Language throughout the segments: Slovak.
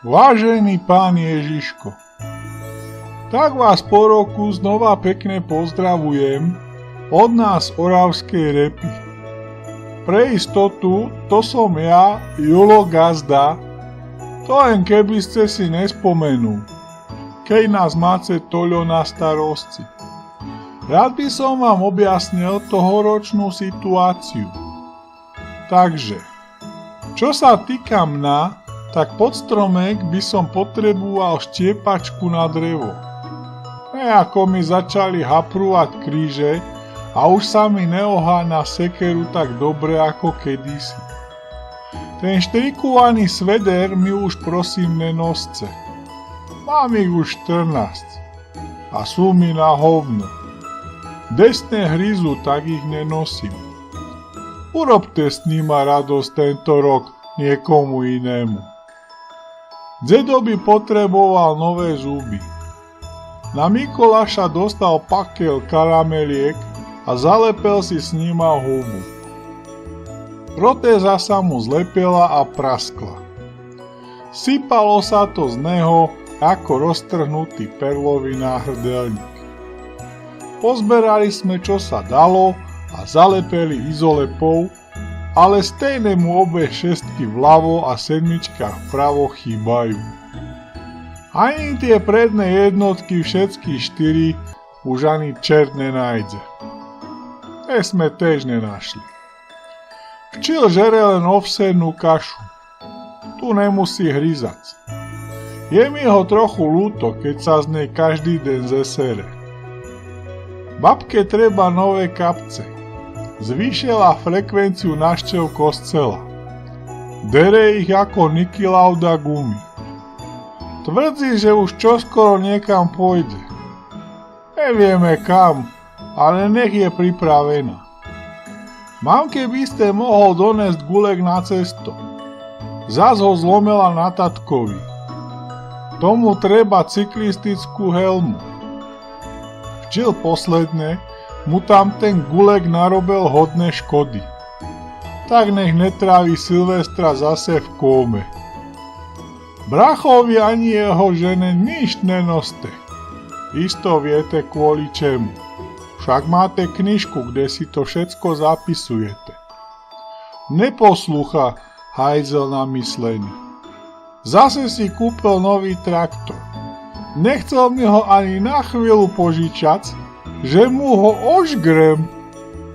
Vážený pán Ježiško, tak vás po roku znova pekne pozdravujem od nás Oravskej Repy. Pre istotu, to som ja, Julo Gazda, to len keby ste si nespomenú, keď nás máte toľo na starosti. Rád by som vám objasnil tohoročnú situáciu. Takže, čo sa týka mňa, tak pod stromek by som potreboval štiepačku na drevo. Nejako mi začali haprúvať kríže a už sa mi neoháňa sekeru tak dobre ako kedysi. Ten štrikovaný sveder mi už prosím nenoste. Mám ich už 14 a sú mi na hovno. Desne hryzu, tak ich nenosím. Urobte s nima radosť tento rok niekomu inému. Dedo by potreboval nové zuby. Na Mikuláša dostal pakel karameliek a zalepel si s nima hubu. Protéza sa mu zlepela a praskla. Sypalo sa to z neho ako roztrhnutý perlový náhrdelník. Pozberali sme, čo sa dalo a zalepeli izolepou, ale stejne mu obe šestky vľavo a sedmička vpravo chýbajú. Ani tie predné jednotky všetky 4 už ani čert nenájde. Te sme tež nenašli. Včil žere len ovsennú kašu. Tu nemusí hryzať. Je mi ho trochu ľúto, keď sa z nej každý deň zesere. Babke treba nové kapce. Zvýšila frekvenciu návštev kostela. Dere ich ako Niki Lauda gumy. Tvrdí, že už čoskoro niekam pôjde. Nevieme kam, ale nech je pripravená. Mamke by ste mohol donést gulek na cesto. Zas ho zlomila na tatkovi. Tomu treba cyklistickú helmu. Včil posledne mu tam ten gulek narobil hodné škody. Tak nech netrávi Silvestra zase v kóme. Brachovi ani jeho žene nič nenoste. Isto viete kvôli čemu. Však máte knižku, kde si to všetko zapisujete. Neposlúcha hajzel namyslený. Zase si kúpil nový traktor. Nechcel mi ho ani na chvíľu požičať, že mu ho ožgrem.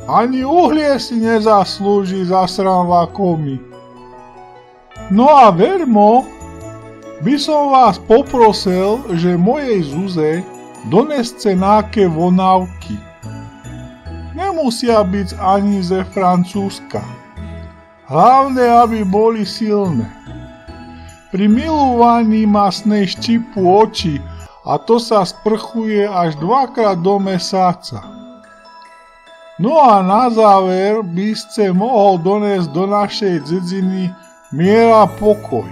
Ani uhlie si nezaslúži zasranvá komi. No a vermo, by som vás poprosil, že mojej Zuze doneste náke vonávky. Nemusia byť ani ze Francúzska. Hlavne, aby boli silné. Pri milovaní ma snej štípu oči a to sa sprchuje až 2-krát do mesáca. No a na záver by ste mohol donésť do našej dzedziny mier a pokoj.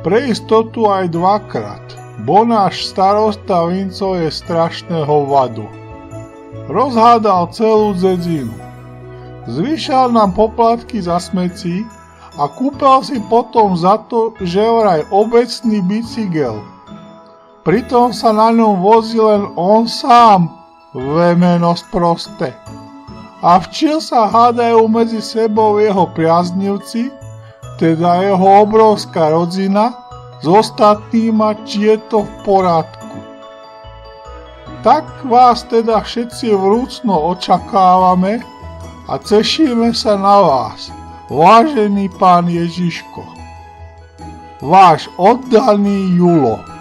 Pre istotu aj 2-krát, bo náš starosta Vinco je strašného vadu. Rozhádal celú dzedzinu. Zvyšal nám poplatky za smeti a kúpil si potom za to, že vraj obecný bicykel. Pritom sa na ňom vozí len on sám, vemeno sprosté. A včil sa hádajú medzi sebou jeho priaznivci, teda jeho obrovská rodzina, s ostatnýma, či je to v porádku. Tak vás teda všetci vrúcno očakávame a tešíme sa na vás, vážený pán Ježiško. Váš oddaný Julo.